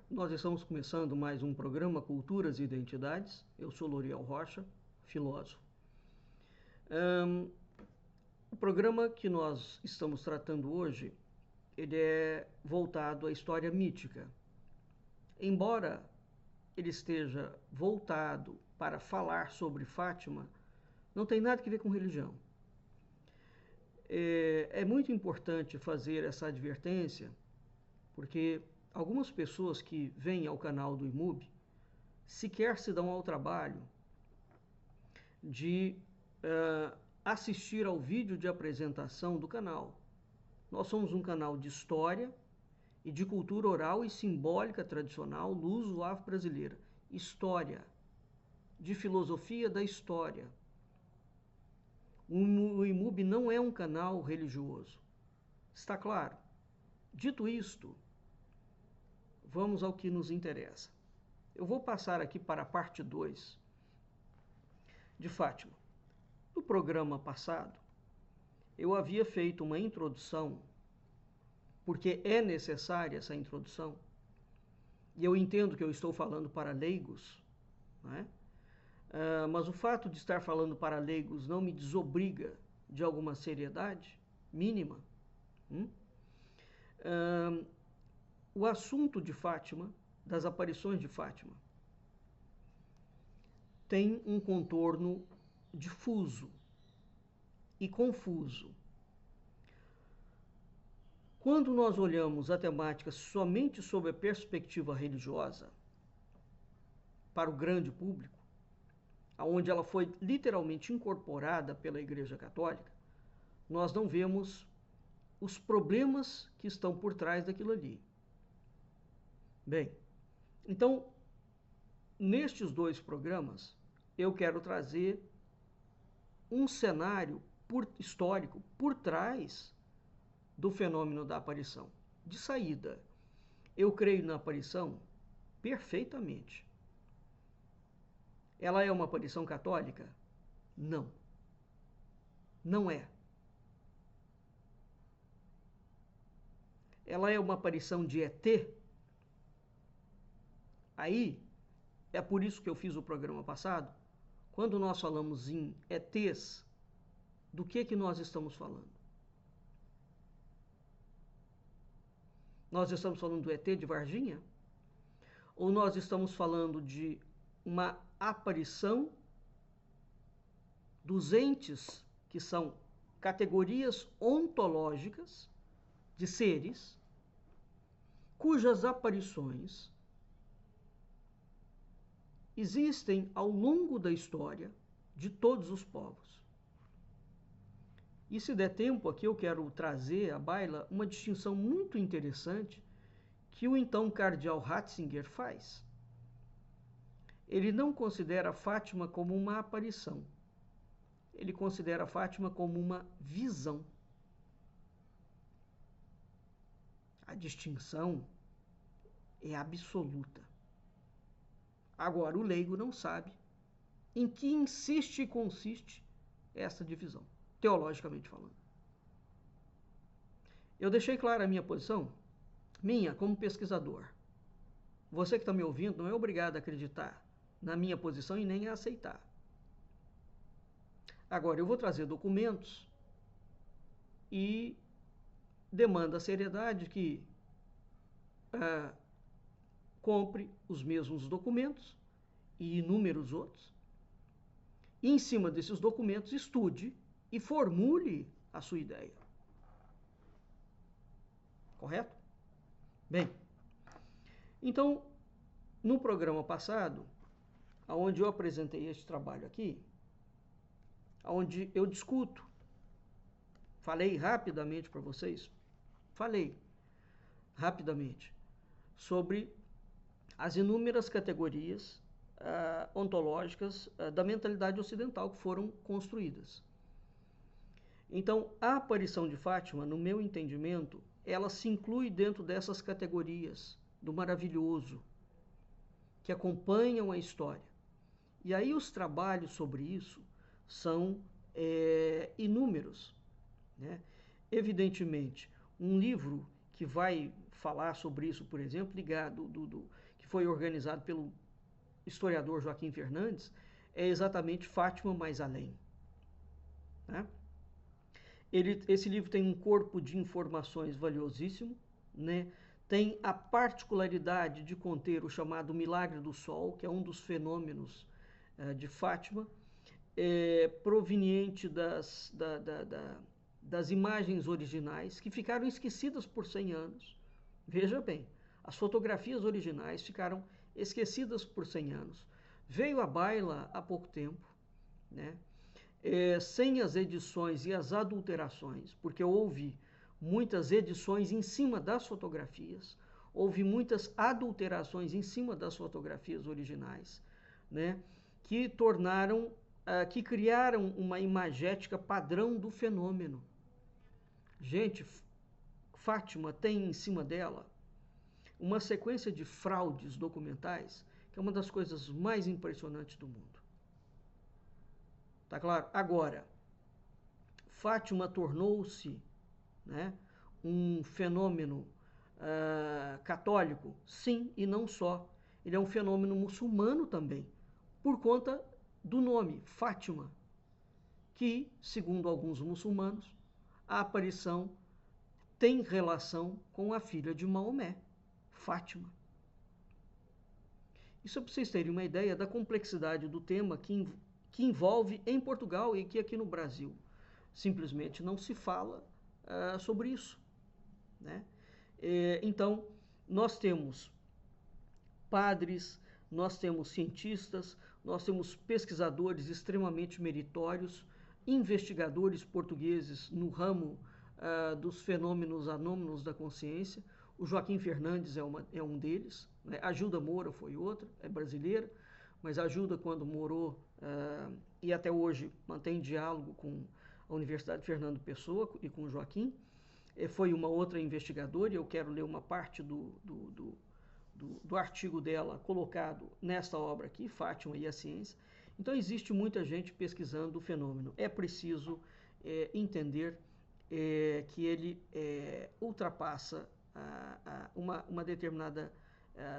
Nós estamos começando mais um programa Culturas e Identidades. Eu sou Loriel Rocha, filósofo. O programa que nós estamos tratando hoje, ele é voltado à história mítica. Embora ele esteja voltado para falar sobre Fátima, não tem nada a ver com religião. É muito importante fazer essa advertência, porque algumas pessoas que vêm ao canal do IMUB sequer se dão ao trabalho de assistir ao vídeo de apresentação do canal. Nós somos um canal de história e de cultura oral e simbólica tradicional luso-afro-brasileira. História, de filosofia da história. O IMUB não é um canal religioso. Está claro? Dito isto, vamos ao que nos interessa. Eu vou passar aqui para a parte 2 de Fátima. No programa passado, eu havia feito uma introdução, porque é necessária essa introdução, e eu entendo que eu estou falando para leigos, né? Mas o fato de estar falando para leigos não me desobriga de alguma seriedade mínima. O assunto de Fátima, das aparições de Fátima, tem um contorno difuso e confuso. Quando nós olhamos a temática somente sob a perspectiva religiosa, para o grande público, onde ela foi literalmente incorporada pela Igreja Católica, nós não vemos os problemas que estão por trás daquilo ali. Bem, então, nestes 2 programas, eu quero trazer um cenário histórico por trás do fenômeno da aparição. De saída, eu creio na aparição perfeitamente. Ela é uma aparição católica? Não. Não é. Ela é uma aparição de ET? Aí, é por isso que eu fiz o programa passado. Quando nós falamos em ETs, do que nós estamos falando? Nós estamos falando do ET de Varginha? Ou nós estamos falando de uma aparição dos entes que são categorias ontológicas de seres cujas aparições existem ao longo da história de todos os povos? E se der tempo aqui, eu quero trazer à baila uma distinção muito interessante que o então cardeal Ratzinger faz. Ele não considera Fátima como uma aparição. Ele considera Fátima como uma visão. A distinção é absoluta. Agora, o leigo não sabe em que insiste e consiste essa divisão, teologicamente falando. Eu deixei clara a minha posição, como pesquisador. Você que está me ouvindo não é obrigado a acreditar na minha posição e nem a aceitar. Agora, eu vou trazer documentos e demanda a seriedade que compre os mesmos documentos e inúmeros outros, e em cima desses documentos estude e formule a sua ideia. Correto? Bem, então, no programa passado, onde eu apresentei este trabalho aqui, onde eu discuto, falei rapidamente para vocês, sobre as inúmeras categorias ontológicas da mentalidade ocidental que foram construídas. Então, a aparição de Fátima, no meu entendimento, ela se inclui dentro dessas categorias do maravilhoso, que acompanham a história. E aí os trabalhos sobre isso são inúmeros, né? Evidentemente, um livro que vai falar sobre isso, por exemplo, ligado que foi organizado pelo historiador Joaquim Fernandes, é exatamente Fátima Mais Além. Né? Esse livro tem um corpo de informações valiosíssimo, né? Tem a particularidade de conter o chamado Milagre do Sol, que é um dos fenômenos de Fátima, proveniente das imagens originais, que ficaram esquecidas por 100 anos. Veja bem, as fotografias originais ficaram esquecidas por 100 anos. Veio à baila há pouco tempo, né? Sem as edições e as adulterações, porque houve muitas edições em cima das fotografias, houve muitas adulterações em cima das fotografias originais, né? Que tornaram, que criaram uma imagética padrão do fenômeno. Gente, Fátima tem em cima dela uma sequência de fraudes documentais que é uma das coisas mais impressionantes do mundo. Tá claro? Agora, Fátima tornou-se, né, um fenômeno católico? Sim, e não só. Ele é um fenômeno muçulmano também, por conta do nome, Fátima, que, segundo alguns muçulmanos, a aparição tem relação com a filha de Maomé, Fátima. Isso é para vocês terem uma ideia da complexidade do tema que envolve em Portugal e que aqui no Brasil simplesmente não se fala sobre isso. Né? Então, nós temos padres, nós temos cientistas, nós temos pesquisadores extremamente meritórios, investigadores portugueses no ramo dos fenômenos anômalos da consciência. O Joaquim Fernandes é um deles, né? A Gilda Moura foi outra, é brasileira, mas a Gilda, quando morou e até hoje mantém diálogo com a Universidade Fernando Pessoa e com o Joaquim, foi uma outra investigadora, e eu quero ler uma parte do artigo dela colocado nesta obra aqui, Fátima e a Ciência. Então existe muita gente pesquisando o fenômeno. É preciso entender que ele ultrapassa uma determinada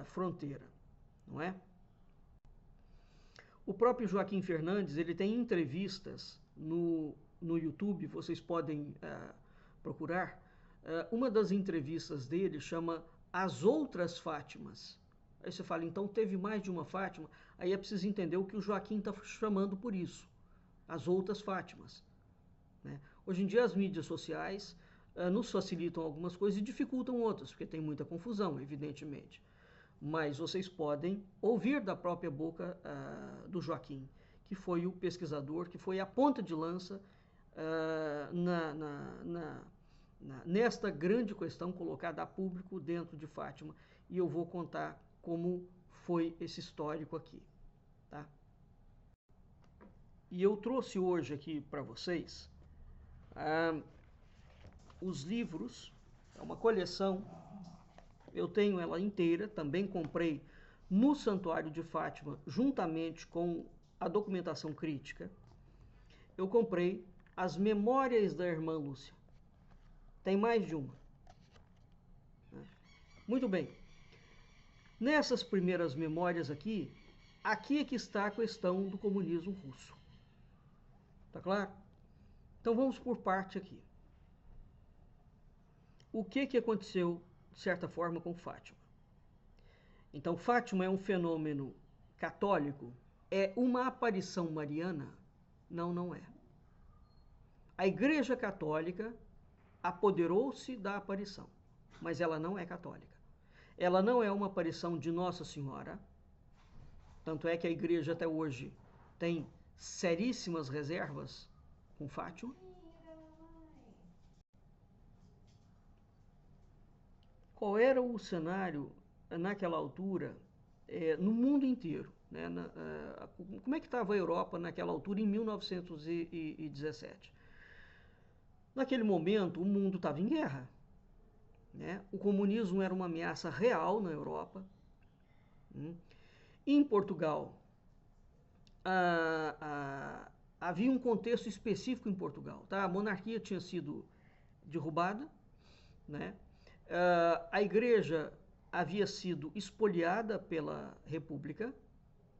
fronteira, não é? O próprio Joaquim Fernandes, ele tem entrevistas no YouTube, vocês podem procurar. Uma das entrevistas dele chama As Outras Fátimas. Aí você fala, então teve mais de uma Fátima? Aí é preciso entender o que o Joaquim está chamando por isso. As Outras Fátimas. Né? Hoje em dia as mídias sociais nos facilitam algumas coisas e dificultam outras, porque tem muita confusão, evidentemente. Mas vocês podem ouvir da própria boca do Joaquim, que foi o pesquisador, que foi a ponta de lança nesta grande questão colocada a público dentro de Fátima. E eu vou contar como foi esse histórico aqui. Tá? E eu trouxe hoje aqui para vocês os livros, é uma coleção. Eu tenho ela inteira, também comprei no Santuário de Fátima, juntamente com a documentação crítica. Eu comprei as Memórias da Irmã Lúcia. Tem mais de uma. Muito bem. Nessas primeiras memórias aqui é que está a questão do comunismo russo. Tá claro? Então vamos por parte aqui. O que aconteceu, de certa forma, com Fátima? Então, Fátima é um fenômeno católico? É uma aparição mariana? Não, não é. A Igreja Católica apoderou-se da aparição, mas ela não é católica. Ela não é uma aparição de Nossa Senhora, tanto é que a Igreja até hoje tem seríssimas reservas com Fátima. Qual era o cenário naquela altura no mundo inteiro? Né? Como é que estava a Europa naquela altura, em 1917? Naquele momento, o mundo estava em guerra. Né? O comunismo era uma ameaça real na Europa. Em Portugal, havia um contexto específico em Portugal. Tá? A monarquia tinha sido derrubada, né? A igreja havia sido espoliada pela República,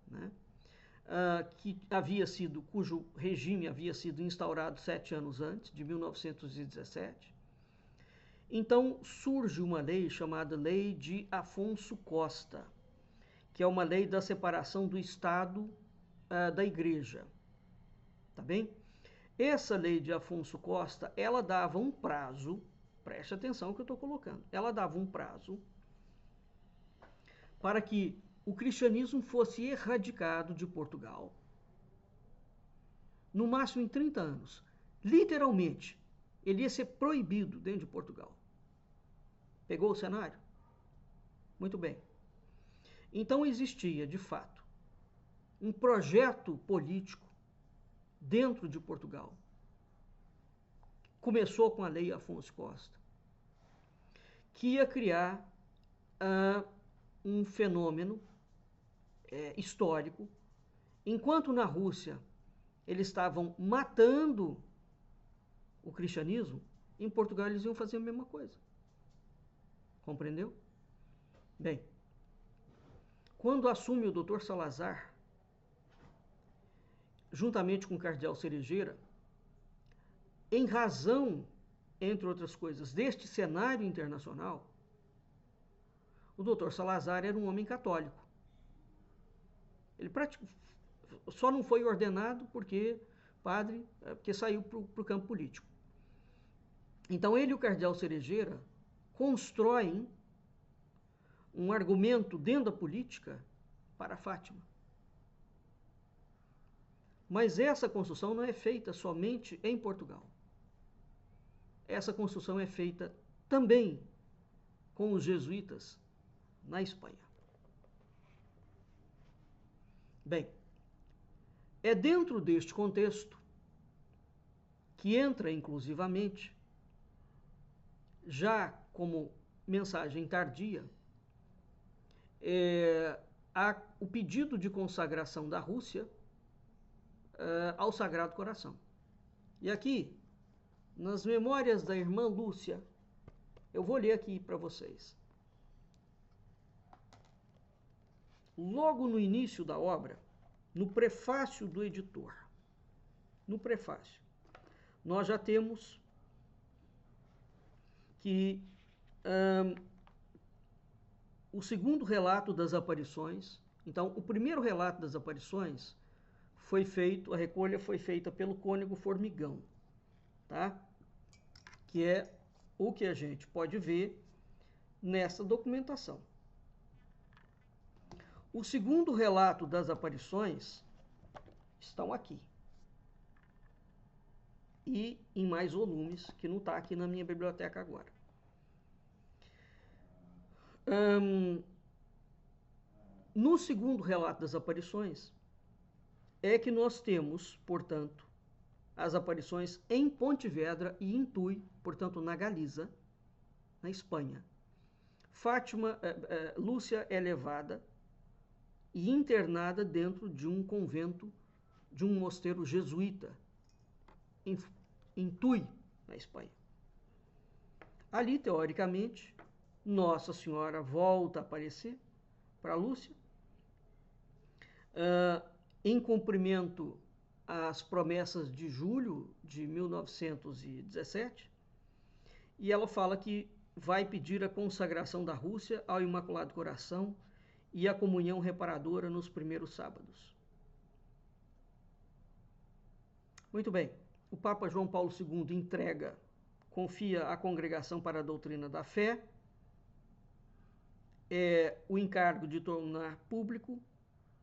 né? Cujo regime havia sido instaurado 7 anos antes, de 1917. Então surge uma lei chamada Lei de Afonso Costa, que é uma lei da separação do Estado da Igreja. Tá bem? Essa lei de Afonso Costa, ela dava um prazo, preste atenção no que eu estou colocando, ela dava um prazo para que o cristianismo fosse erradicado de Portugal, no máximo em 30 anos. Literalmente, ele ia ser proibido dentro de Portugal. Pegou o cenário? Muito bem. Então existia, de fato, um projeto político dentro de Portugal. Começou com a Lei Afonso Costa, que ia criar um fenômeno histórico. Enquanto na Rússia eles estavam matando o cristianismo, em Portugal eles iam fazer a mesma coisa. Compreendeu? Bem, quando assume o Dr. Salazar, juntamente com o cardeal Cerejeira, em razão, entre outras coisas, deste cenário internacional, o Dr. Salazar era um homem católico. Ele só não foi ordenado porque saiu para o campo político. Então ele e o cardeal Cerejeira constroem um argumento dentro da política para Fátima. Mas essa construção não é feita somente em Portugal. Essa construção é feita também com os jesuítas na Espanha. Bem, é dentro deste contexto que entra inclusivamente, já como mensagem tardia, o pedido de consagração da Rússia ao Sagrado Coração. E aqui, nas memórias da irmã Lúcia, eu vou ler aqui para vocês. Logo no início da obra, no prefácio do editor, no prefácio, nós já temos que o segundo relato das aparições, então o primeiro relato das aparições foi feito, a recolha foi feita pelo Cônego Formigão, tá? Que é o que a gente pode ver nessa documentação. O segundo relato das aparições estão aqui. E em mais volumes, que não está aqui na minha biblioteca agora. No segundo relato das aparições, é que nós temos, portanto, as aparições em Pontevedra e em Tui, portanto, na Galiza, na Espanha. Lúcia é levada e internada dentro de um convento, de um mosteiro jesuíta, em Tui, na Espanha. Ali, teoricamente, Nossa Senhora volta a aparecer para Lúcia, em cumprimento às promessas de julho de 1917, e ela fala que vai pedir a consagração da Rússia ao Imaculado Coração e a comunhão reparadora nos primeiros sábados. Muito bem, o Papa João Paulo II confia à Congregação para a Doutrina da Fé o encargo de tornar público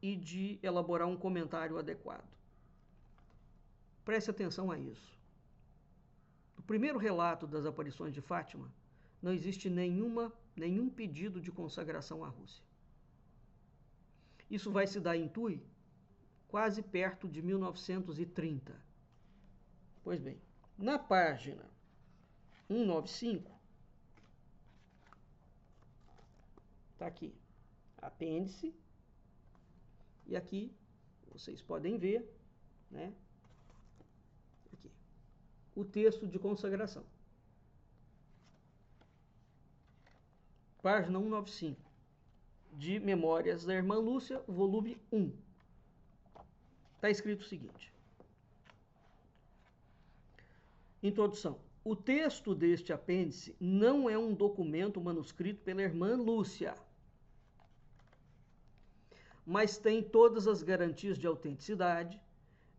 e de elaborar um comentário adequado. Preste atenção a isso. No primeiro relato das aparições de Fátima, não existe nenhum pedido de consagração à Rússia. Isso vai se dar em Tui quase perto de 1930. Pois bem, na página 195, está aqui, apêndice, e aqui vocês podem ver, né, aqui, o texto de consagração. página 195, de Memórias da Irmã Lúcia, volume 1. Está escrito o seguinte: introdução. O texto deste apêndice não é um documento manuscrito pela Irmã Lúcia, mas tem todas as garantias de autenticidade,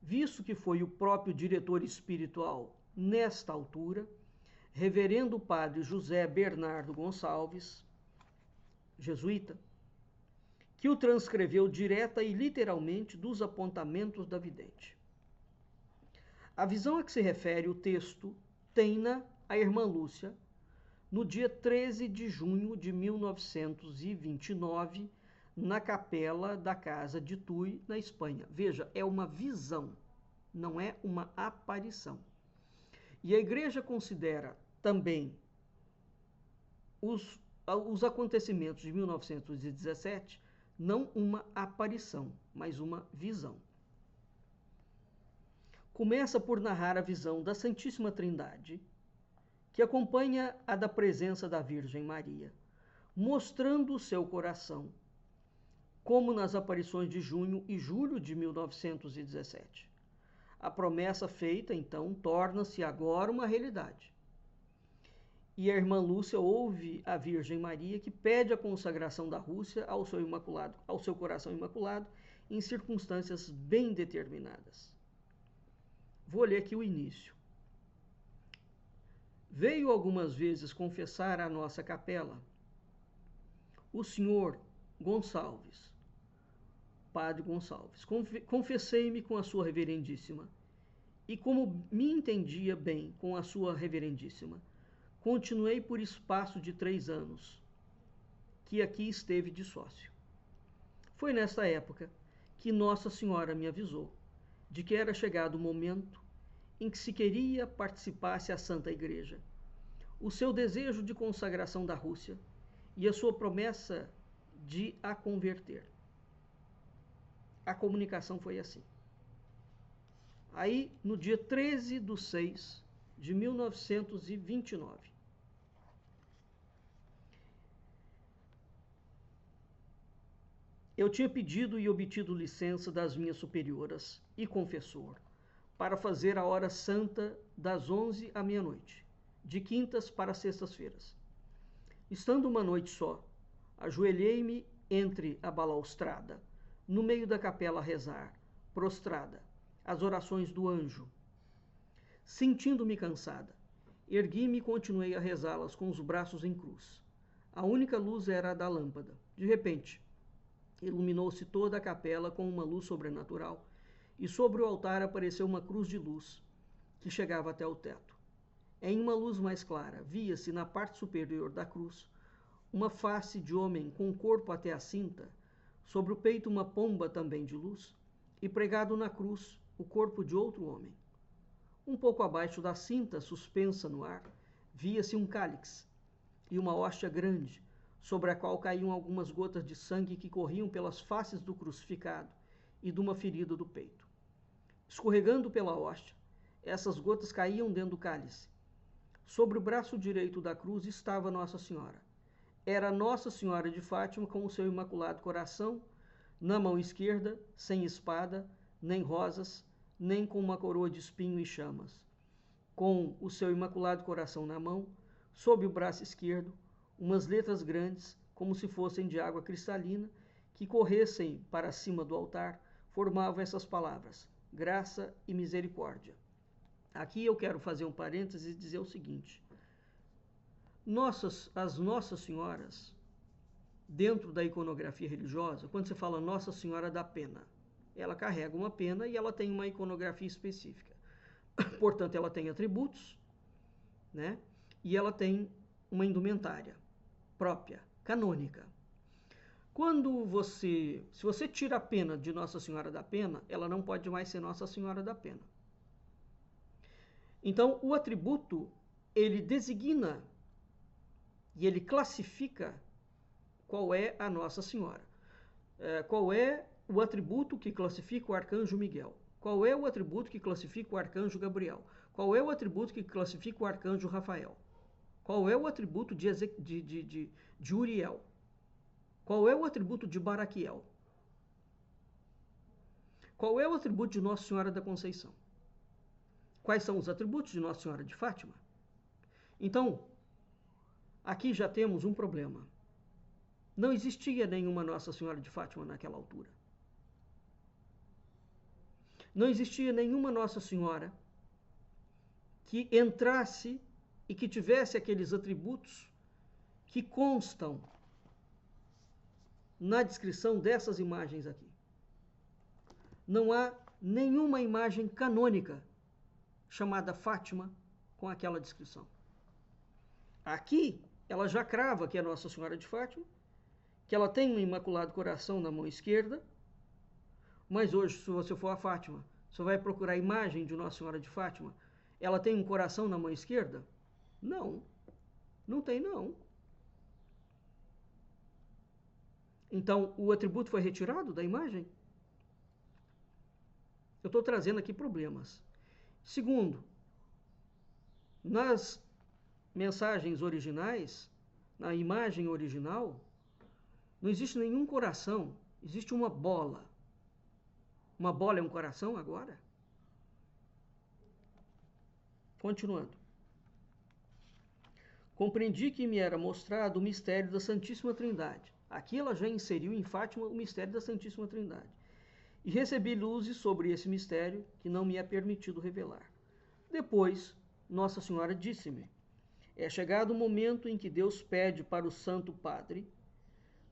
visto que foi o próprio diretor espiritual, nesta altura, reverendo padre José Bernardo Gonçalves, jesuíta, que o transcreveu direta e literalmente dos apontamentos da vidente. A visão a que se refere o texto tem-na a Irmã Lúcia no dia 13 de junho de 1929, na capela da casa de Tui, na Espanha. Veja, é uma visão, não é uma aparição. E a Igreja considera também os acontecimentos de 1917 não uma aparição, mas uma visão. Começa por narrar a visão da Santíssima Trindade, que acompanha a da presença da Virgem Maria, mostrando o seu coração, como nas aparições de junho e julho de 1917. A promessa feita, então, torna-se agora uma realidade. E a Irmã Lúcia ouve a Virgem Maria, que pede a consagração da Rússia ao seu coração imaculado, em circunstâncias bem determinadas. Vou ler aqui o início. Veio algumas vezes confessar à nossa capela o senhor Gonçalves, padre Gonçalves. Confessei-me com a sua reverendíssima, e como me entendia bem com a sua reverendíssima, continuei por espaço de 3 anos, que aqui esteve de sócio. Foi nesta época que Nossa Senhora me avisou de que era chegado o momento em que se queria participasse a Santa Igreja, o seu desejo de consagração da Rússia e a sua promessa de a converter. A comunicação foi assim. Aí, no dia 13 de 6 de 1929, eu tinha pedido e obtido licença das minhas superioras e confessor para fazer a hora santa das 11 à meia-noite, de quintas para sextas-feiras. Estando uma noite só, ajoelhei-me entre a balaustrada, no meio da capela a rezar, prostrada, as orações do anjo. Sentindo-me cansada, ergui-me e continuei a rezá-las com os braços em cruz. A única luz era a da lâmpada. De repente, iluminou-se toda a capela com uma luz sobrenatural, e sobre o altar apareceu uma cruz de luz, que chegava até o teto. Em uma luz mais clara, via-se na parte superior da cruz uma face de homem com o corpo até a cinta, sobre o peito uma pomba também de luz, e pregado na cruz o corpo de outro homem. Um pouco abaixo da cinta, suspensa no ar, via-se um cálice e uma hóstia grande, sobre a qual caíam algumas gotas de sangue que corriam pelas faces do crucificado e de uma ferida do peito. Escorregando pela hóstia, essas gotas caíam dentro do cálice. Sobre o braço direito da cruz estava Nossa Senhora. Era Nossa Senhora de Fátima com o seu imaculado coração, na mão esquerda, sem espada, nem rosas, nem com uma coroa de espinho e chamas. Com o seu imaculado coração na mão, sob o braço esquerdo, umas letras grandes, como se fossem de água cristalina, que corressem para cima do altar, formavam essas palavras: graça e misericórdia. Aqui eu quero fazer um parêntese e dizer o seguinte: as Nossas Senhoras, dentro da iconografia religiosa, quando você fala Nossa Senhora da Pena, ela carrega uma pena e ela tem uma iconografia específica. Portanto, ela tem atributos, né? E ela tem uma indumentária própria, canônica. Se você tira a pena de Nossa Senhora da Pena, ela não pode mais ser Nossa Senhora da Pena. Então, o atributo, ele designa e ele classifica qual é a Nossa Senhora. Qual é o atributo que classifica o arcanjo Miguel? Qual é o atributo que classifica o arcanjo Gabriel? Qual é o atributo que classifica o arcanjo Rafael? Qual é o atributo de Uriel? Qual é o atributo de Baraquiel? Qual é o atributo de Nossa Senhora da Conceição? Quais são os atributos de Nossa Senhora de Fátima? Então, aqui já temos um problema. Não existia nenhuma Nossa Senhora de Fátima naquela altura. Não existia nenhuma Nossa Senhora que entrasse e que tivesse aqueles atributos que constam na descrição dessas imagens aqui. Não há nenhuma imagem canônica chamada Fátima com aquela descrição. Aqui, ela já crava que é Nossa Senhora de Fátima, que ela tem um Imaculado Coração na mão esquerda, mas hoje, se você for a Fátima, você vai procurar a imagem de Nossa Senhora de Fátima, ela tem um coração na mão esquerda? Não, não tem não. Então, o atributo foi retirado da imagem? Eu estou trazendo aqui problemas. Segundo, nas mensagens originais, na imagem original, não existe nenhum coração, existe uma bola. Uma bola é um coração agora? Continuando. Compreendi que me era mostrado o mistério da Santíssima Trindade. Aqui ela já inseriu em Fátima o mistério da Santíssima Trindade. E recebi luzes sobre esse mistério que não me é permitido revelar. Depois, Nossa Senhora disse-me: é chegado o momento em que Deus pede para o Santo Padre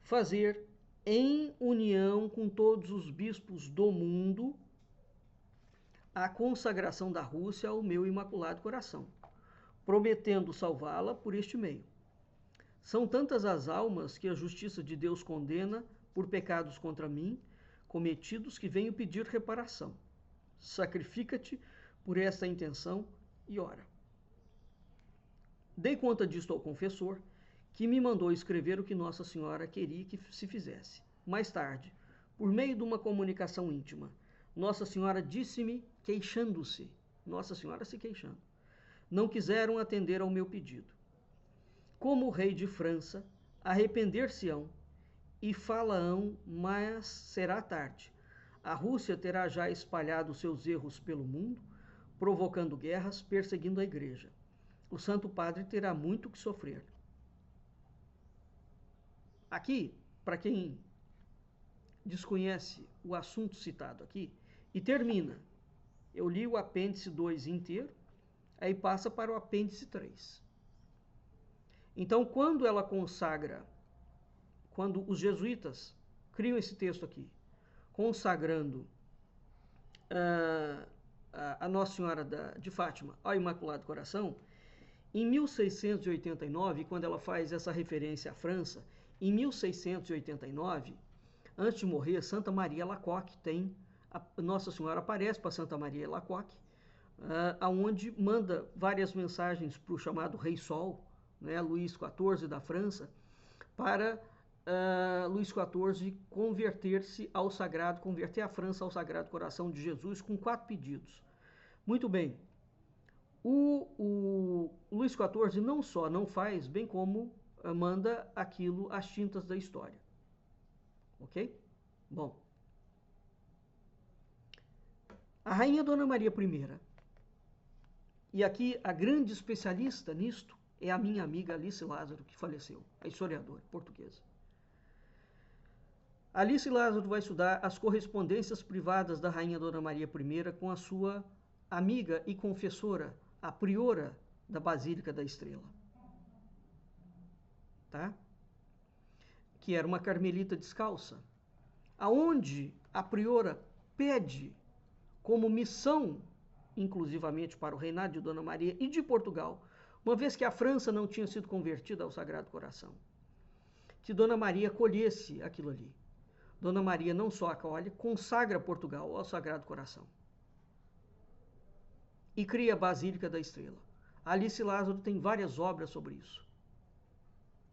fazer, em união com todos os bispos do mundo, a consagração da Rússia ao meu Imaculado Coração, prometendo salvá-la por este meio. São tantas as almas que a justiça de Deus condena por pecados contra mim, cometidos, que venho pedir reparação. Sacrifica-te por esta intenção e ora. Dei conta disto ao confessor, que me mandou escrever o que Nossa Senhora queria que se fizesse. Mais tarde, por meio de uma comunicação íntima, Nossa Senhora disse-me, queixando-se, Nossa Senhora se queixando, não quiseram atender ao meu pedido. Como o rei de França, arrepender-se-ão e fala-ão, mas será tarde. A Rússia terá já espalhado seus erros pelo mundo, provocando guerras, perseguindo a Igreja. O Santo Padre terá muito que sofrer. Aqui, para quem desconhece o assunto citado aqui, e termina. Eu li o apêndice 2 inteiro, aí passa para o apêndice 3. Então, quando ela consagra, quando os jesuítas criam esse texto aqui, consagrando a Nossa Senhora de Fátima ao Imaculado Coração, em 1689, quando ela faz essa referência à França, em 1689, antes de morrer, Santa Maria Lacoque Nossa Senhora aparece para Santa Maria Lacoque, aonde manda várias mensagens para o chamado Rei Sol, né, Luís XIV da França, para Luís XIV converter-se ao Sagrado, converter a França ao Sagrado Coração de Jesus com 4 pedidos. Muito bem. O Luís XIV não só não faz, bem como manda aquilo às tintas da história. Ok? Bom. A Rainha Dona Maria I, e aqui a grande especialista nisto é a minha amiga Alice Lázaro, que faleceu, a historiadora portuguesa. Alice Lázaro vai estudar as correspondências privadas da Rainha Dona Maria I com a sua amiga e confessora, a priora da Basílica da Estrela, tá? Que era uma carmelita descalça, aonde a priora pede como missão, inclusivamente para o reinado de Dona Maria e de Portugal, uma vez que a França não tinha sido convertida ao Sagrado Coração, que Dona Maria acolhesse aquilo ali. Dona Maria não só acolhe, consagra Portugal ao Sagrado Coração e cria a Basílica da Estrela. Alice Lázaro tem várias obras sobre isso.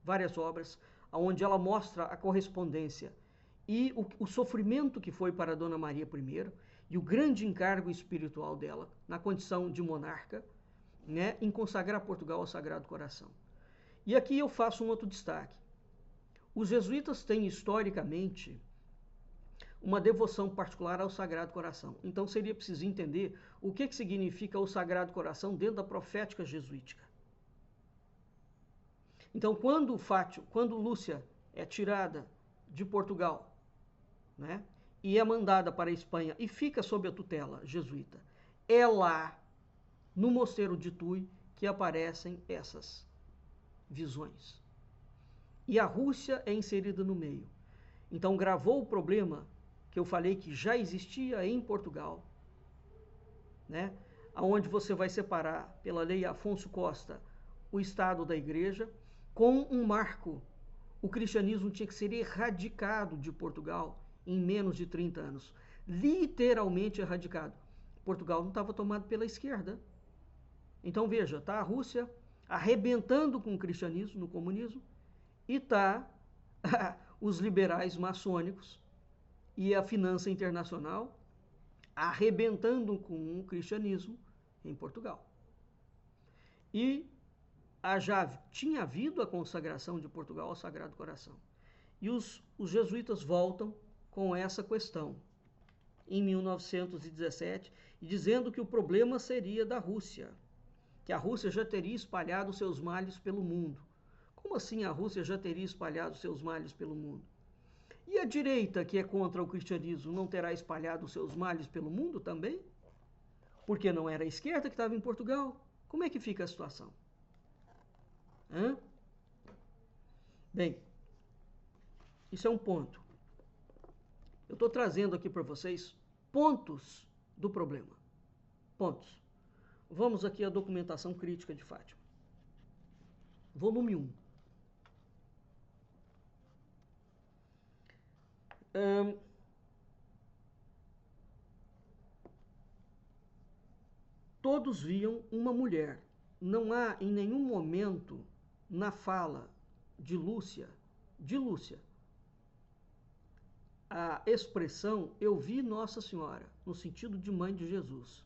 Várias obras onde ela mostra a correspondência e o sofrimento que foi para Dona Maria I e o grande encargo espiritual dela, na condição de monarca, né, em consagrar Portugal ao Sagrado Coração. E aqui eu faço um outro destaque. Os jesuítas têm historicamente uma devoção particular ao Sagrado Coração. Então seria preciso entender o que significa o Sagrado Coração dentro da profética jesuítica. Então, quando Lúcia é tirada de Portugal, né, e é mandada para a Espanha e fica sob a tutela jesuíta, é lá, no Mosteiro de Tui, que aparecem essas visões. E a Rússia é inserida no meio. Então, gravou o problema que eu falei que já existia em Portugal, né, onde você vai separar, pela lei Afonso Costa, o Estado da Igreja, com um marco. O cristianismo tinha que ser erradicado de Portugal em menos de 30 anos. Literalmente erradicado. Portugal não estava tomado pela esquerda. Então veja, está a Rússia arrebentando com o cristianismo no comunismo e está os liberais maçônicos e a finança internacional arrebentando com o cristianismo em Portugal. E já tinha havido a consagração de Portugal ao Sagrado Coração. E os jesuítas voltam com essa questão em 1917, dizendo que o problema seria da Rússia, que a Rússia já teria espalhado seus males pelo mundo. Como assim a Rússia já teria espalhado seus males pelo mundo? E a direita, que é contra o cristianismo, não terá espalhado seus males pelo mundo também? Porque não era a esquerda que estava em Portugal? Como é que fica a situação? Bem, isso é um ponto. Eu estou trazendo aqui para vocês pontos do problema. Pontos. Vamos aqui à documentação crítica de Fátima. Volume 1. Todos viam uma mulher. Não há em nenhum momento na fala de Lúcia, a expressão eu vi Nossa Senhora, no sentido de mãe de Jesus.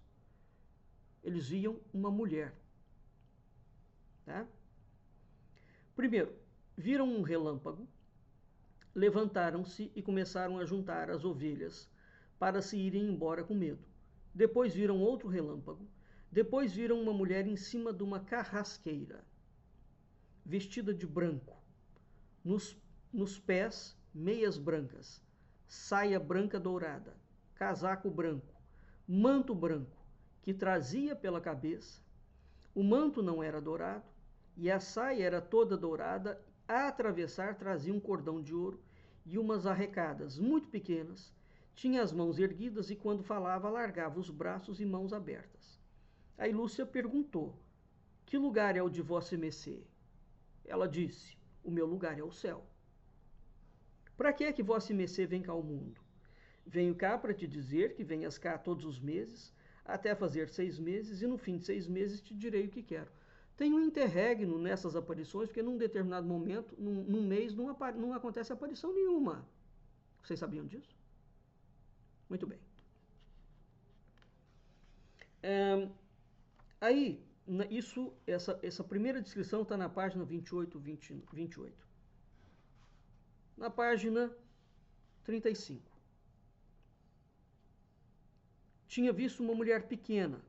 Eles viam uma mulher. Tá? Primeiro, viram um relâmpago, levantaram-se e começaram a juntar as ovelhas para se irem embora com medo. Depois viram outro relâmpago. Depois viram uma mulher em cima de uma carrasqueira, vestida de branco. Nos pés, meias brancas, saia branca dourada, casaco branco, manto branco, que trazia pela cabeça. O manto não era dourado, e a saia era toda dourada. A atravessar trazia um cordão de ouro e umas arrecadas muito pequenas. Tinha as mãos erguidas e, quando falava, alargava os braços e mãos abertas. Aí Lúcia perguntou: que lugar é o de vossa mercê? Ela disse: o meu lugar é o céu. Para que é que vossa mercê vem cá ao mundo? Venho cá para te dizer que venhas cá todos os meses, até fazer 6 meses, e no fim de 6 meses te direi o que quero. Tem um interregno nessas aparições, porque num determinado momento, num mês, não acontece aparição nenhuma. Vocês sabiam disso? Muito bem. Aí, essa primeira descrição está na página 28. Na página 35. Tinha visto uma mulher pequena,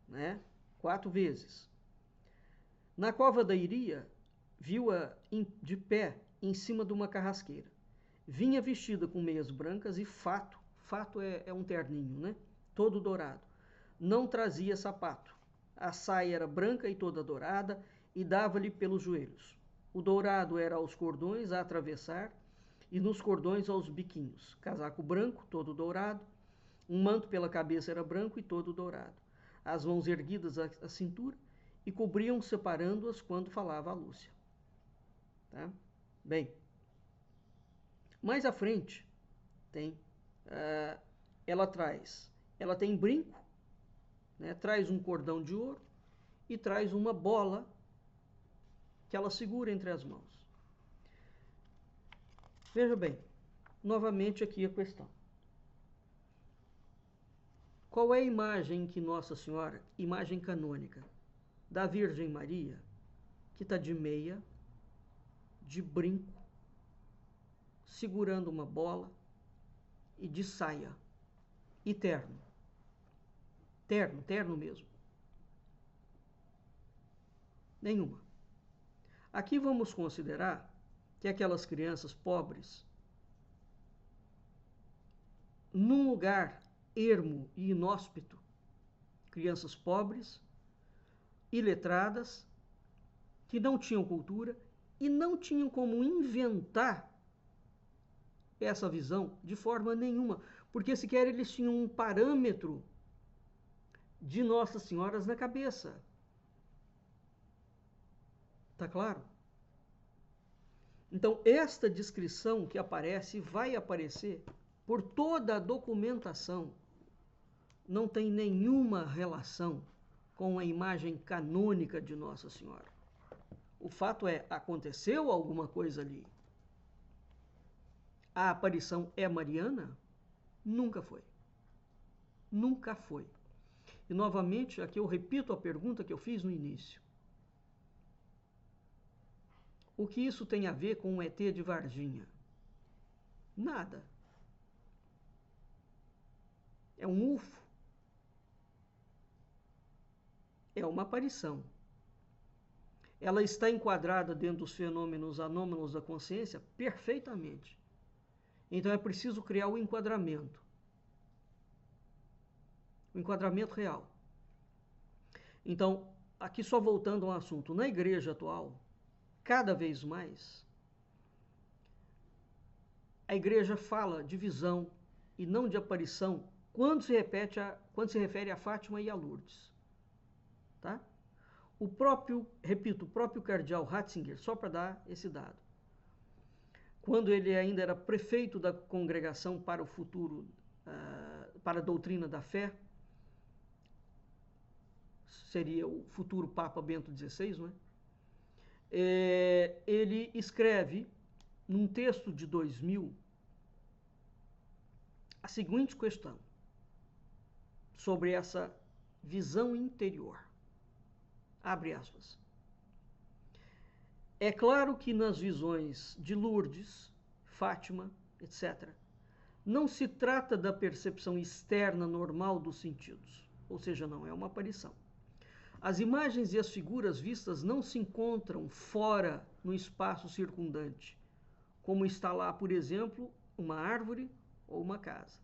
né? 4 vezes. Na cova da Iria, viu-a de pé em cima de uma carrasqueira. Vinha vestida com meias brancas e fato é um terninho, né? Todo dourado. Não trazia sapato. A saia era branca e toda dourada e dava-lhe pelos joelhos. O dourado era aos cordões a atravessar e nos cordões aos biquinhos. Casaco branco, todo dourado. Um manto pela cabeça era branco e todo dourado. As mãos erguidas à cintura e cobriam, separando-as quando falava a Lúcia. Tá? Bem, mais à frente tem, ela tem brinco, né, traz um cordão de ouro e traz uma bola que ela segura entre as mãos. Veja bem, novamente aqui a questão. Qual é a imagem que Nossa Senhora, imagem canônica, da Virgem Maria, que está de meia, de brinco, segurando uma bola e de saia e terno. Terno mesmo. Nenhuma. Aqui vamos considerar que aquelas crianças pobres, num lugar ermo e inóspito, crianças pobres, iletradas, que não tinham cultura e não tinham como inventar essa visão de forma nenhuma, porque sequer eles tinham um parâmetro de Nossas Senhoras na cabeça. Tá claro? Então, esta descrição que aparece, vai aparecer por toda a documentação, não tem nenhuma relação com a imagem canônica de Nossa Senhora. O fato é, aconteceu alguma coisa ali. A aparição é mariana? Nunca foi. Nunca foi. E, novamente, aqui eu repito a pergunta que eu fiz no início. O que isso tem a ver com o ET de Varginha? Nada. É um UFO. É uma aparição. Ela está enquadrada dentro dos fenômenos anômalos da consciência perfeitamente. Então é preciso criar o enquadramento. O enquadramento real. Então, aqui só voltando ao assunto, na igreja atual, cada vez mais, a igreja fala de visão e não de aparição quando se refere a Fátima e a Lourdes. Tá? O próprio cardeal Ratzinger, só para dar esse dado, quando ele ainda era prefeito da Congregação para o Futuro, para a Doutrina da Fé, seria o futuro Papa Bento XVI, não é? Ele escreve, num texto de 2000, a seguinte questão sobre essa visão interior. Abre aspas. É claro que nas visões de Lourdes, Fátima, etc., não se trata da percepção externa normal dos sentidos, ou seja, não é uma aparição. As imagens e as figuras vistas não se encontram fora no espaço circundante, como está lá, por exemplo, uma árvore ou uma casa.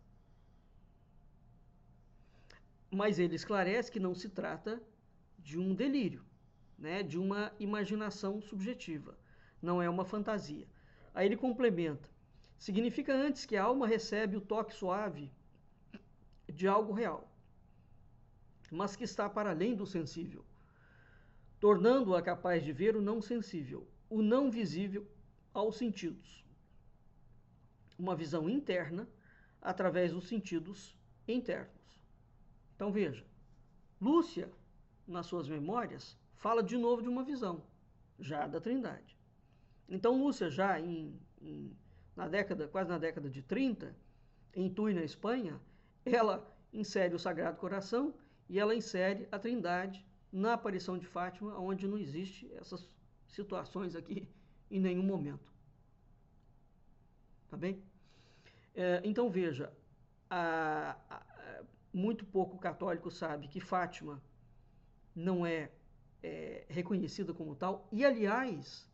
Mas ele esclarece que não se trata de um delírio, né, de uma imaginação subjetiva, não é uma fantasia. Aí ele complementa: significa antes que a alma recebe o toque suave de algo real, mas que está para além do sensível, tornando-a capaz de ver o não sensível, o não visível aos sentidos. Uma visão interna através dos sentidos internos. Então veja, Lúcia, nas suas memórias, fala de novo de uma visão, já da Trindade. Então Lúcia, já quase na década de 30, em Tui, na Espanha, ela insere o Sagrado Coração e ela insere a Trindade na aparição de Fátima, onde não existe essas situações aqui em nenhum momento. Tá bem? Então veja, muito pouco católico sabe que Fátima não é reconhecida como tal, e aliás,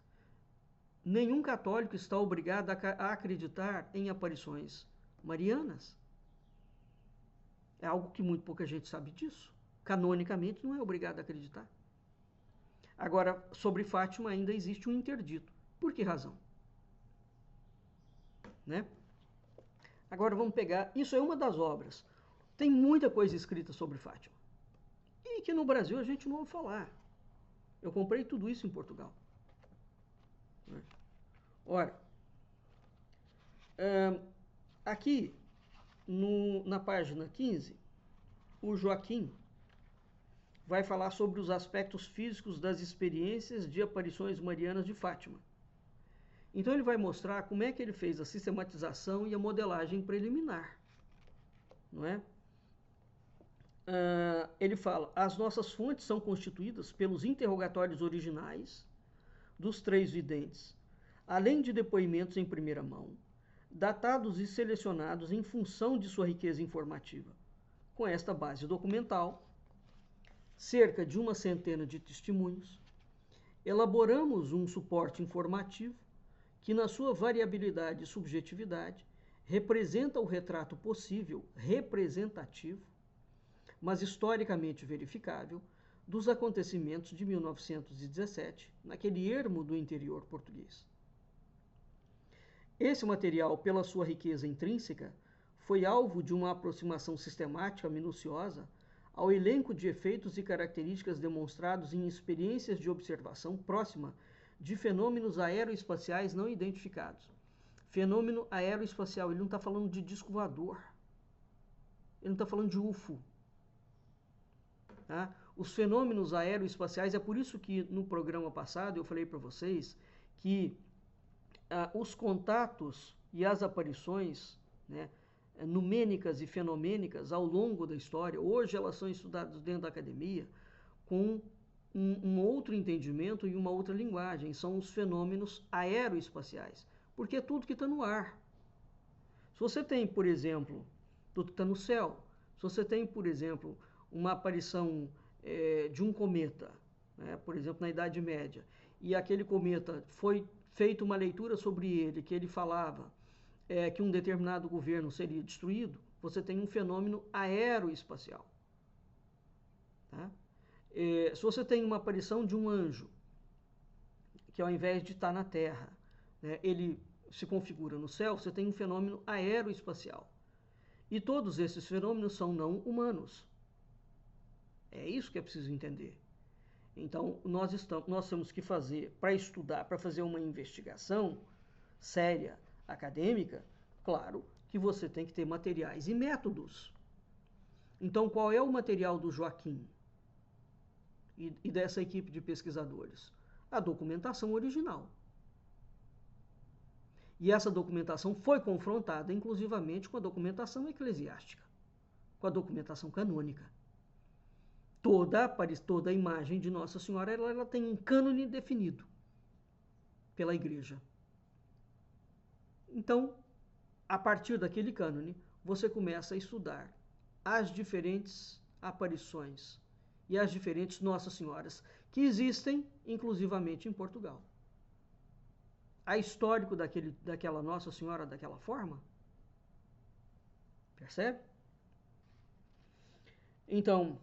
nenhum católico está obrigado a acreditar em aparições marianas. É algo que muito pouca gente sabe disso. Canonicamente não é obrigado a acreditar. Agora, sobre Fátima ainda existe um interdito. Por que razão? Né? Agora vamos pegar, isso é uma das obras. Tem muita coisa escrita sobre Fátima. E que no Brasil a gente não ouve falar. Eu comprei tudo isso em Portugal. Ora, aqui na página 15, o Joaquim vai falar sobre os aspectos físicos das experiências de aparições marianas de Fátima. Então ele vai mostrar como é que ele fez a sistematização e a modelagem preliminar. Não é? Ele fala: as nossas fontes são constituídas pelos interrogatórios originais dos 3 videntes, além de depoimentos em primeira mão, datados e selecionados em função de sua riqueza informativa. Com esta base documental, cerca de 100 de testemunhos, elaboramos um suporte informativo que, na sua variabilidade e subjetividade, representa o retrato possível, representativo, mas historicamente verificável, dos acontecimentos de 1917, naquele ermo do interior português. Esse material, pela sua riqueza intrínseca, foi alvo de uma aproximação sistemática, minuciosa, ao elenco de efeitos e características demonstrados em experiências de observação próxima de fenômenos aeroespaciais não identificados. Fenômeno aeroespacial, ele não está falando de disco voador, ele não está falando de UFO. Tá? Os fenômenos aeroespaciais, é por isso que no programa passado eu falei para vocês que os contatos e as aparições, né, numênicas e fenomênicas ao longo da história, hoje elas são estudadas dentro da academia com um outro entendimento e uma outra linguagem, são os fenômenos aeroespaciais, porque é tudo que está no ar. Se você tem, por exemplo, tudo que está no céu, se você tem, por exemplo, uma aparição de um cometa, né, por exemplo, na Idade Média, e aquele cometa foi feita uma leitura sobre ele, que ele falava que um determinado governo seria destruído, você tem um fenômeno aeroespacial. Tá? Se você tem uma aparição de um anjo, que ao invés de estar na Terra, né, ele se configura no céu, você tem um fenômeno aeroespacial. E todos esses fenômenos são não humanos. É isso que é preciso entender. Então, nós temos que fazer, para estudar, para fazer uma investigação séria, acadêmica, claro que você tem que ter materiais e métodos. Então, qual é o material do Joaquim e dessa equipe de pesquisadores? A documentação original. E essa documentação foi confrontada, inclusivamente, com a documentação eclesiástica, com a documentação canônica. Toda a imagem de Nossa Senhora ela tem um cânone definido pela Igreja. Então, a partir daquele cânone, você começa a estudar as diferentes aparições e as diferentes Nossas Senhoras que existem, inclusivamente, em Portugal. Há histórico daquela Nossa Senhora daquela forma? Percebe? Então,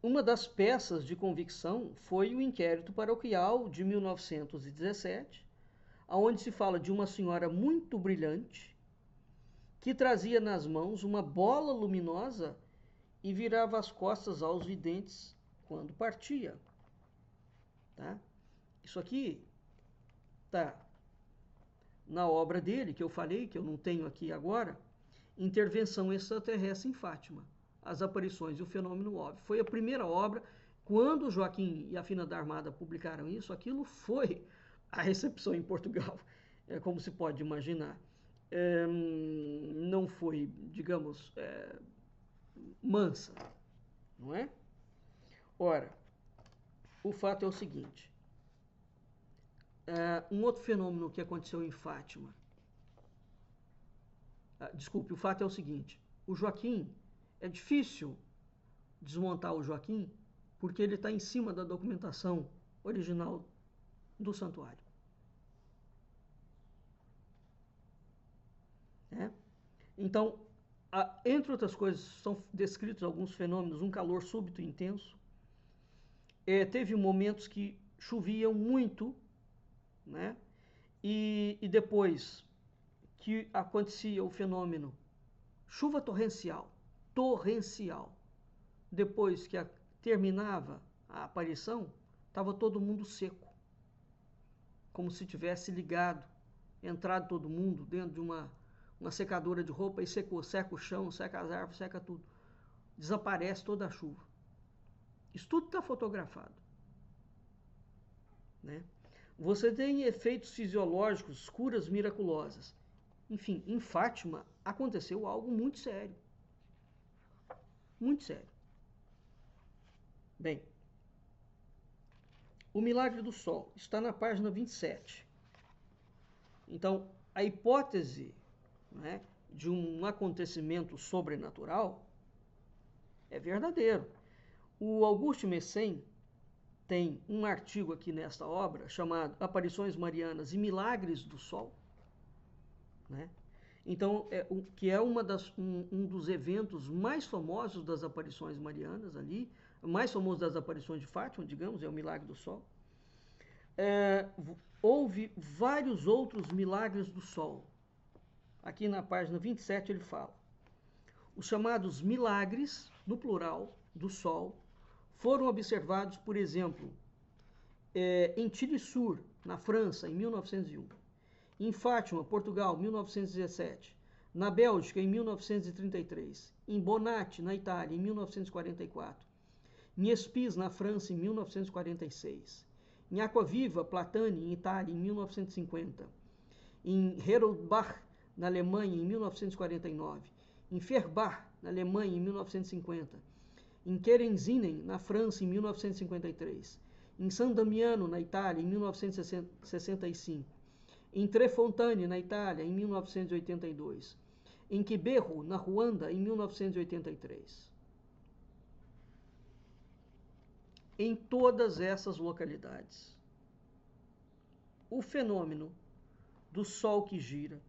uma das peças de convicção foi o inquérito paroquial de 1917, onde se fala de uma senhora muito brilhante que trazia nas mãos uma bola luminosa e virava as costas aos videntes quando partia. Tá? Isso aqui tá na obra dele, que eu falei, que eu não tenho aqui agora, Intervenção Extraterrestre em Fátima, as aparições e o fenômeno óbvio. Foi a primeira obra. Quando Joaquim e a Fina da Armada publicaram isso, aquilo foi a recepção em Portugal, como se pode imaginar. Não foi, digamos, mansa, não é? Ora, o fato é o seguinte. Um outro fenômeno que aconteceu em Fátima. Desculpe, o fato é o seguinte. O Joaquim, é difícil desmontar o Joaquim porque ele está em cima da documentação original do santuário. Então, entre outras coisas, são descritos alguns fenômenos, um calor súbito e intenso. Teve momentos que choviam muito, né? E depois que acontecia o fenômeno chuva torrencial, depois que terminava a aparição, estava todo mundo seco, como se tivesse ligado, entrado todo mundo dentro de uma secadora de roupa e secou, seca o chão, seca as árvores, seca tudo, desaparece toda a chuva. Isso tudo está fotografado, né? Você tem efeitos fisiológicos, curas miraculosas. Enfim, em Fátima aconteceu algo muito sério. Muito sério. Bem, O milagre do sol está na página 27. Então, a hipótese, né, de um acontecimento sobrenatural é verdadeiro. O Auguste Messen tem um artigo aqui nesta obra chamado Aparições Marianas e Milagres do Sol, né? Então, que é um dos eventos mais famosos das aparições marianas ali, mais famoso das aparições de Fátima, digamos, é o Milagre do Sol. Houve vários outros milagres do Sol. Aqui na página 27 ele fala: os chamados milagres, no plural, do Sol, foram observados, por exemplo, em Tilissur, na França, em 1901. Em Fátima, Portugal, 1917. Na Bélgica, em 1933. Em Bonatti, na Itália, em 1944. Em Espis, na França, em 1946. Em Aquaviva, Platani, em Itália, em 1950. Em Heroldbach, na Alemanha, em 1949. Em Ferbach, na Alemanha, em 1950. Em Kerenzinen, na França, em 1953. Em San Damiano, na Itália, em 1965. Em Trefontane, na Itália, em 1982. Em Kibeho, na Ruanda, em 1983. Em todas essas localidades, o fenômeno do sol que gira,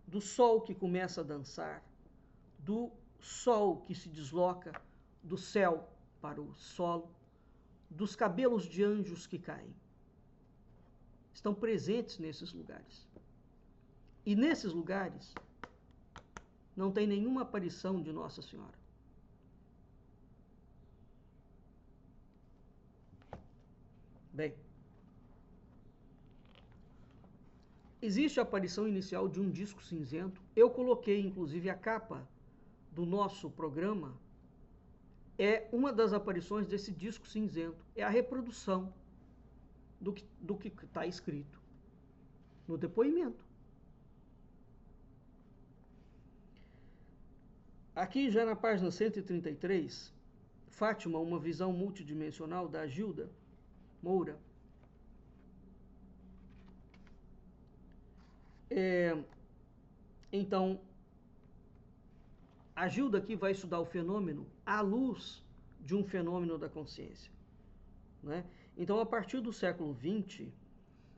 do sol que começa a dançar, do sol que se desloca do céu para o solo, dos cabelos de anjos que caem, estão presentes nesses lugares. E nesses lugares não tem nenhuma aparição de Nossa Senhora. Bem, existe a aparição inicial de um disco cinzento. Eu coloquei, inclusive, a capa do nosso programa. É uma das aparições desse disco cinzento. É a reprodução do que está escrito no depoimento. Aqui, já na página 133, Fátima, uma visão multidimensional, da Gilda Moura. Então, a Gilda aqui vai estudar o fenômeno à luz de um fenômeno da consciência, né? Então, a partir do século XX,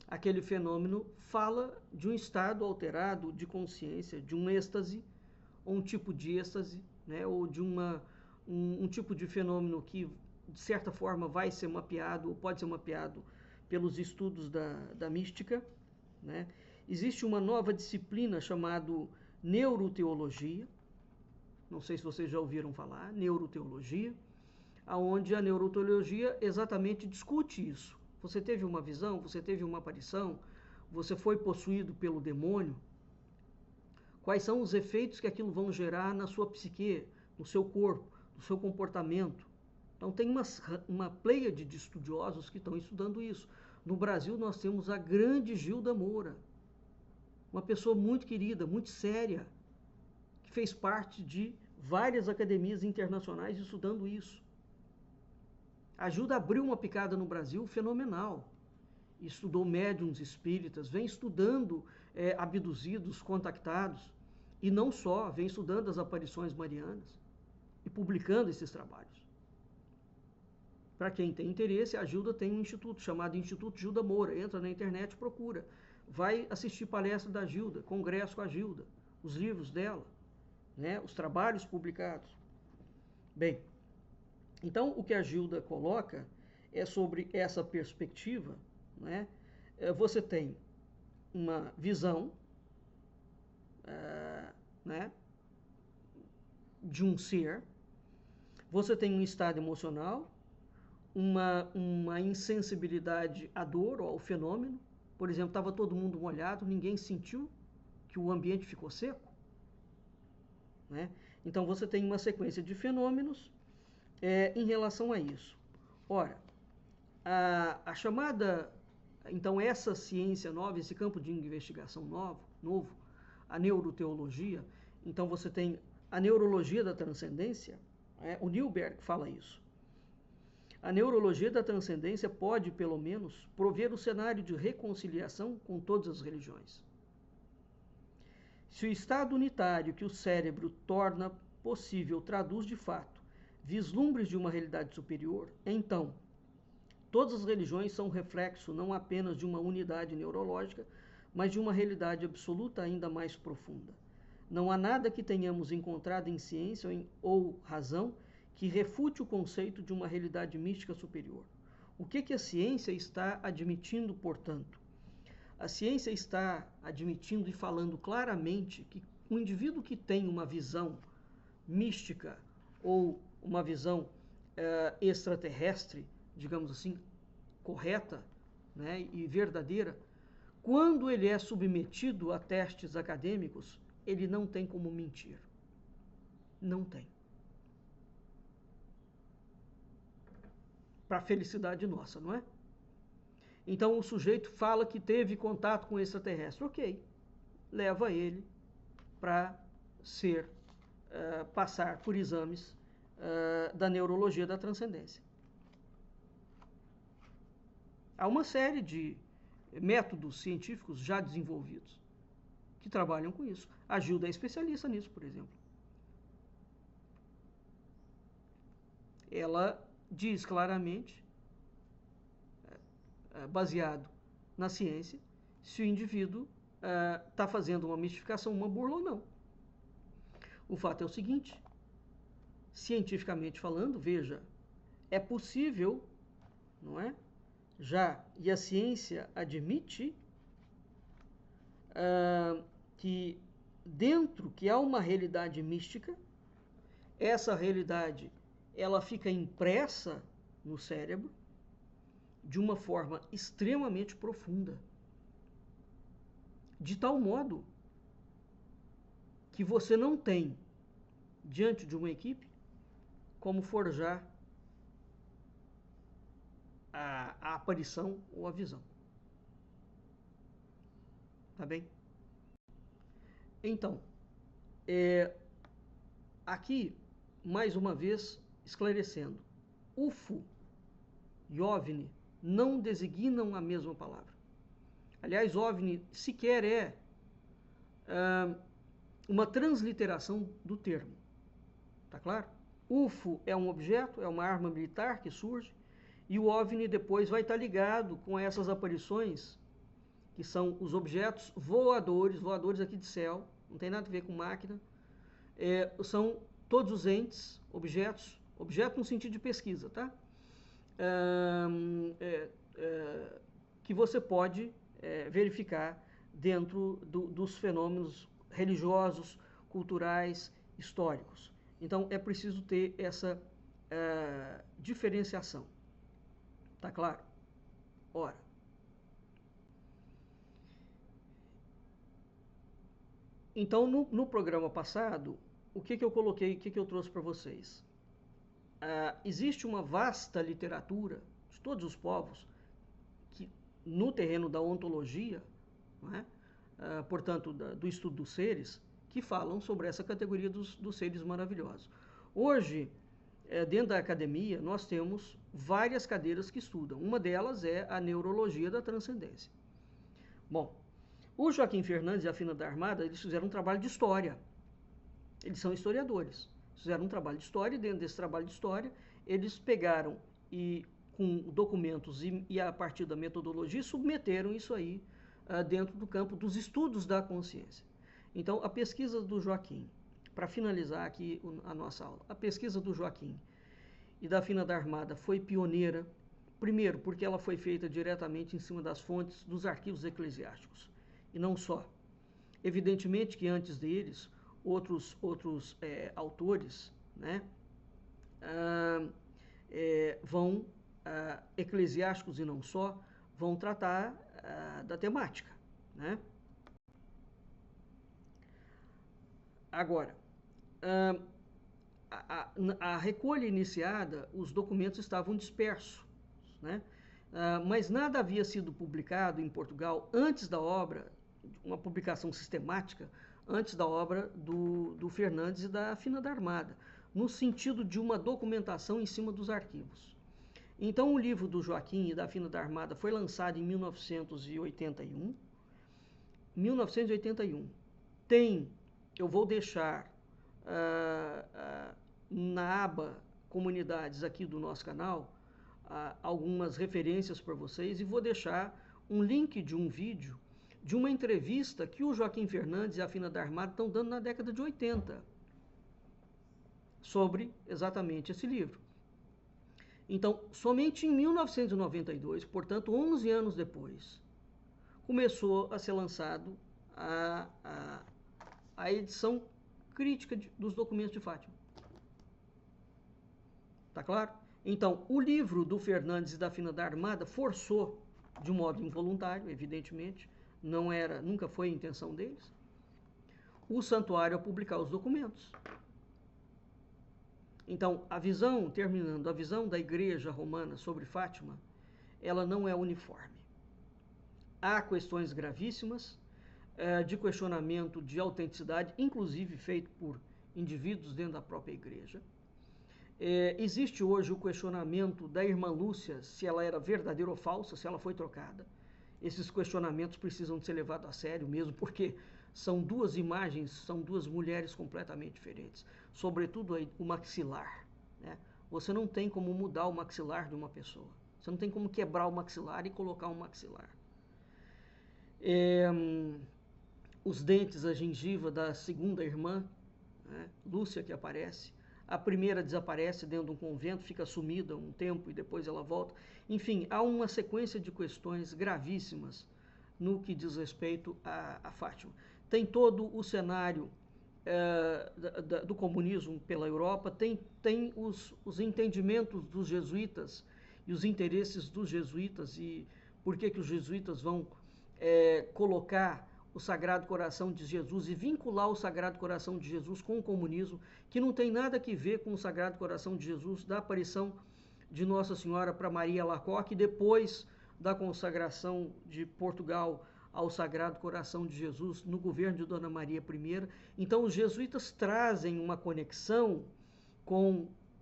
aquele fenômeno fala de um estado alterado de consciência, de um êxtase, ou um tipo de êxtase, né? Ou de um tipo de fenômeno que, de certa forma, vai ser mapeado, ou pode ser mapeado pelos estudos da mística, né? Existe uma nova disciplina chamada neuroteologia. Não sei se vocês já ouviram falar, neuroteologia, aonde a neuroteologia exatamente discute isso. Você teve uma visão, você teve uma aparição, você foi possuído pelo demônio. Quais são os efeitos que aquilo vão gerar na sua psique, no seu corpo, no seu comportamento? Então tem uma pleiade de estudiosos que estão estudando isso. No Brasil nós temos a grande Gilda Moura, uma pessoa muito querida, muito séria, que fez parte de várias academias internacionais estudando isso. A Gilda abriu uma picada no Brasil fenomenal. Estudou médiuns espíritas, vem estudando abduzidos, contactados, e não só, vem estudando as aparições marianas e publicando esses trabalhos. Para quem tem interesse, a Gilda tem um instituto chamado Instituto Gilda Moura. Entra na internet, procura. Vai assistir palestra da Gilda, congresso com a Gilda, os livros dela, né, os trabalhos publicados. Bem, então o que a Gilda coloca é sobre essa perspectiva, né? Você tem uma visão, né, de um ser, você tem um estado emocional, uma insensibilidade à dor ou ao fenômeno. Por exemplo, estava todo mundo molhado, ninguém sentiu que o ambiente ficou seco, né? Então você tem uma sequência de fenômenos em relação a isso. Ora, a chamada, então, essa ciência nova, esse campo de investigação novo, a neuroteologia, então você tem a neurologia da transcendência, o Newberg fala isso. A neurologia da transcendência pode, pelo menos, prover o cenário de reconciliação com todas as religiões. Se o estado unitário que o cérebro torna possível traduz de fato vislumbres de uma realidade superior, então todas as religiões são reflexo não apenas de uma unidade neurológica, mas de uma realidade absoluta ainda mais profunda. Não há nada que tenhamos encontrado em ciência ou razão que refute o conceito de uma realidade mística superior. O que a ciência está admitindo, portanto? A ciência está admitindo e falando claramente que o indivíduo que tem uma visão mística ou uma visão extraterrestre, digamos assim, correta, né, e verdadeira, quando ele é submetido a testes acadêmicos, ele não tem como mentir. Não tem. Para a felicidade nossa, não é? Então o sujeito fala que teve contato com extraterrestre. Ok, leva ele para passar por exames da neurologia da transcendência. Há uma série de métodos científicos já desenvolvidos que trabalham com isso. A Gilda é especialista nisso, por exemplo. Ela diz claramente, baseado na ciência, se o indivíduo está fazendo uma mistificação, uma burla ou não. O fato é o seguinte, cientificamente falando, veja, é possível, não é? E a ciência admite que há uma realidade mística, essa realidade ela fica impressa no cérebro de uma forma extremamente profunda, de tal modo que você não tem, diante de uma equipe, como forjar a aparição ou a visão. Tá bem? Então, aqui, mais uma vez, esclarecendo, UFO e OVNI não designam a mesma palavra. Aliás, OVNI sequer é uma transliteração do termo. Tá claro? UFO é um objeto, é uma arma militar que surge, e o OVNI depois vai estar ligado com essas aparições, que são os objetos voadores aqui de céu, não tem nada a ver com máquina, são todos os entes, objeto no sentido de pesquisa, tá? Que você pode verificar dentro dos fenômenos religiosos, culturais, históricos. Então, é preciso ter essa diferenciação. Tá claro? Ora, então, no programa passado, o que eu coloquei, o que eu trouxe para vocês? Existe uma vasta literatura de todos os povos que, no terreno da ontologia, não é? Portanto, do estudo dos seres, que falam sobre essa categoria dos seres maravilhosos. Hoje, dentro da academia, nós temos várias cadeiras que estudam. Uma delas é a neurologia da transcendência. Bom, o Joaquim Fernandes e a Fina da Armada, eles fizeram um trabalho de história. Eles são historiadores. Fizeram um trabalho de história e dentro desse trabalho de história, eles pegaram com documentos e a partir da metodologia, submeteram isso aí dentro do campo dos estudos da consciência. Então, a pesquisa do Joaquim, para finalizar aqui a nossa aula, a pesquisa do Joaquim e da Fina da Armada foi pioneira, primeiro, porque ela foi feita diretamente em cima das fontes dos arquivos eclesiásticos, e não só. Evidentemente que antes deles, outros autores, né, eclesiásticos e não só, vão tratar da temática, né? Agora, a recolha iniciada, os documentos estavam dispersos, né? Mas nada havia sido publicado em Portugal antes da obra, uma publicação sistemática, antes da obra do Fernandes e da Fina da Armada, no sentido de uma documentação em cima dos arquivos. Então, o livro do Joaquim e da Fina da Armada foi lançado em 1981. 1981. Eu vou deixar na aba comunidades aqui do nosso canal algumas referências para vocês e vou deixar um link de um vídeo de uma entrevista que o Joaquim Fernandes e a Fina da Armada estão dando na década de 80 sobre exatamente esse livro. Então, somente em 1992, portanto 11 anos depois, começou a ser lançado a edição crítica dos documentos de Fátima. Tá claro? Então, o livro do Fernandes e da Fina da Armada forçou, de um modo involuntário, evidentemente, nunca foi a intenção deles, o santuário a publicar os documentos. Então, terminando, a visão da Igreja Romana sobre Fátima, ela não é uniforme. Há questões gravíssimas de questionamento de autenticidade, inclusive feito por indivíduos dentro da própria Igreja. Existe hoje o questionamento da irmã Lúcia, se ela era verdadeira ou falsa, se ela foi trocada. Esses questionamentos precisam de ser levados a sério mesmo, porque são duas imagens, são duas mulheres completamente diferentes. Sobretudo o maxilar, né? Você não tem como mudar o maxilar de uma pessoa. Você não tem como quebrar o maxilar e colocar um maxilar. Os dentes, a gengiva da segunda irmã, né? Lúcia, que aparece. A primeira desaparece dentro de um convento, fica sumida um tempo e depois ela volta. Enfim, há uma sequência de questões gravíssimas no que diz respeito a Fátima. Tem todo o cenário do comunismo pela Europa, tem os entendimentos dos jesuítas e os interesses dos jesuítas e por que os jesuítas vão colocar o Sagrado Coração de Jesus e vincular o Sagrado Coração de Jesus com o comunismo, que não tem nada a ver com o Sagrado Coração de Jesus da aparição de Nossa Senhora para Maria Alacoque, depois da consagração de Portugal ao Sagrado Coração de Jesus no governo de Dona Maria I. Então, os jesuítas trazem uma conexão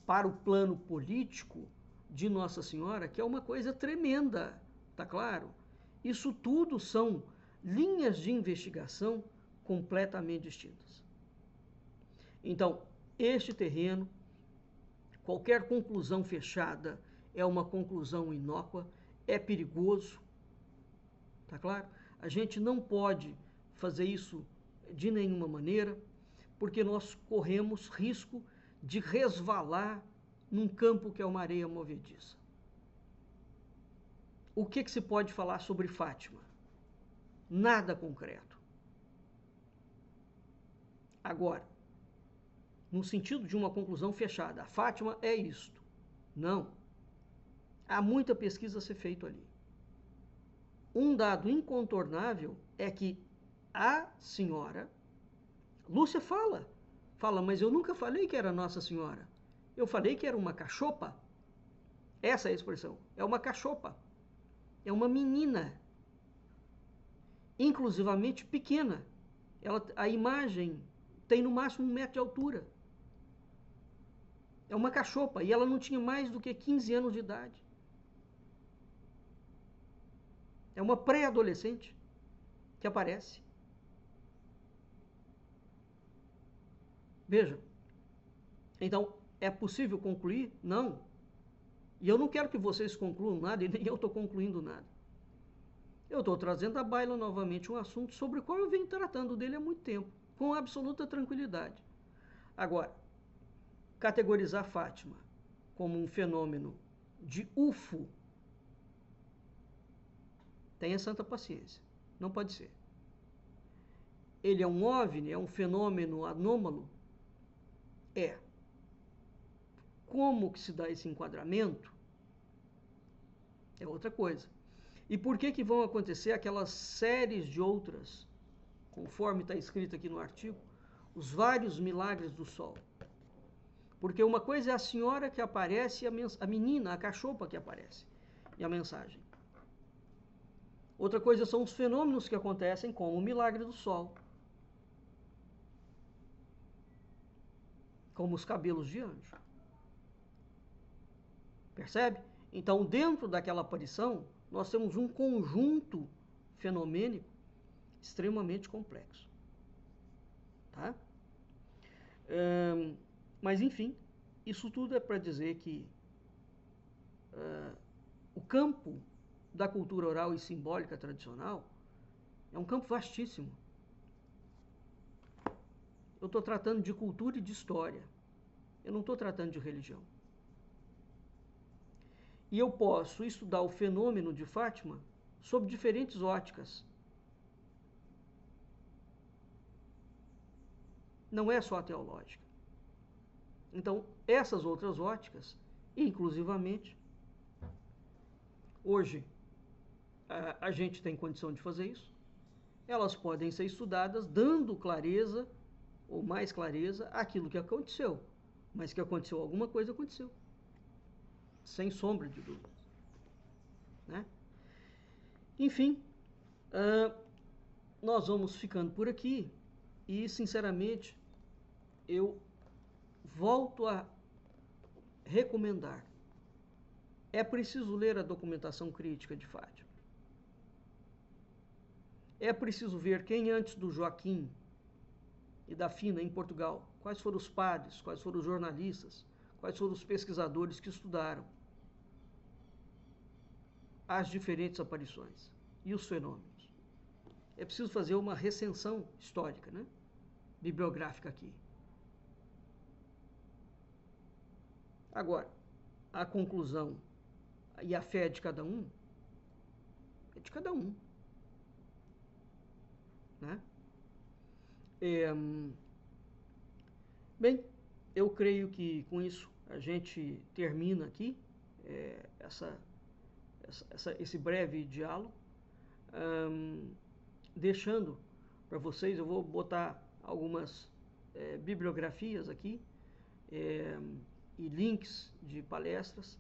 para o plano político de Nossa Senhora, que é uma coisa tremenda, tá claro? Isso tudo são linhas de investigação completamente distintas. Então, este terreno, qualquer conclusão fechada é uma conclusão inócua, é perigoso, tá claro? A gente não pode fazer isso de nenhuma maneira, porque nós corremos risco de resvalar num campo que é uma areia movediça. O que se pode falar sobre Fátima? Nada concreto. Agora, no sentido de uma conclusão fechada, a Fátima é isto. Não. Há muita pesquisa a ser feita ali. Um dado incontornável é que a senhora, Lúcia fala, mas eu nunca falei que era Nossa Senhora. Eu falei que era uma cachopa. Essa é a expressão. É uma cachopa. É uma menina. Inclusivamente pequena. A imagem tem no máximo 1 metro de altura. É uma cachopa e ela não tinha mais do que 15 anos de idade. É uma pré-adolescente que aparece. Veja. Então, é possível concluir? Não. E eu não quero que vocês concluam nada e nem eu estou concluindo nada. Eu estou trazendo à baila novamente um assunto sobre o qual eu venho tratando dele há muito tempo, com absoluta tranquilidade. Agora, categorizar Fátima como um fenômeno de UFO, tenha santa paciência, não pode ser. Ele é um OVNI, é um fenômeno anômalo? É. Como que se dá esse enquadramento? É outra coisa. E por que vão acontecer aquelas séries de outras, conforme está escrito aqui no artigo, os vários milagres do sol? Porque uma coisa é a senhora que aparece e a menina, a cachopa que aparece, e a mensagem. Outra coisa são os fenômenos que acontecem, como o milagre do sol, como os cabelos de anjo. Percebe? Então, dentro daquela aparição, nós temos um conjunto fenomênico extremamente complexo. Tá? Mas, enfim, isso tudo é para dizer que o campo da cultura oral e simbólica tradicional é um campo vastíssimo. Eu estou tratando de cultura e de história. Eu não estou tratando de religião. E eu posso estudar o fenômeno de Fátima sob diferentes óticas. Não é só a teológica. Então, essas outras óticas, inclusivamente, hoje a gente tem condição de fazer isso, elas podem ser estudadas dando clareza, ou mais clareza, àquilo que aconteceu. Mas que aconteceu, alguma coisa aconteceu. Sem sombra de dúvida. Né? Enfim, nós vamos ficando por aqui e, sinceramente, eu volto a recomendar. É preciso ler a documentação crítica de Fátima. É preciso ver quem antes do Joaquim e da Fina em Portugal, quais foram os padres, quais foram os jornalistas, quais foram os pesquisadores que estudaram as diferentes aparições e os fenômenos. É preciso fazer uma recensão histórica, né? Bibliográfica aqui. Agora, a conclusão e a fé de cada um é de cada um. Né? Bem, eu creio que com isso a gente termina aqui esse breve diálogo, deixando para vocês, eu vou botar algumas bibliografias aqui e links de palestras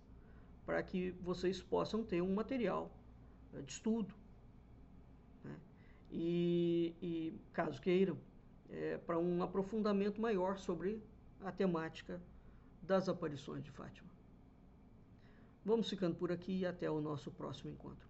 para que vocês possam ter um material de estudo, né? E caso queiram, para um aprofundamento maior sobre a temática das aparições de Fátima. Vamos ficando por aqui e até o nosso próximo encontro.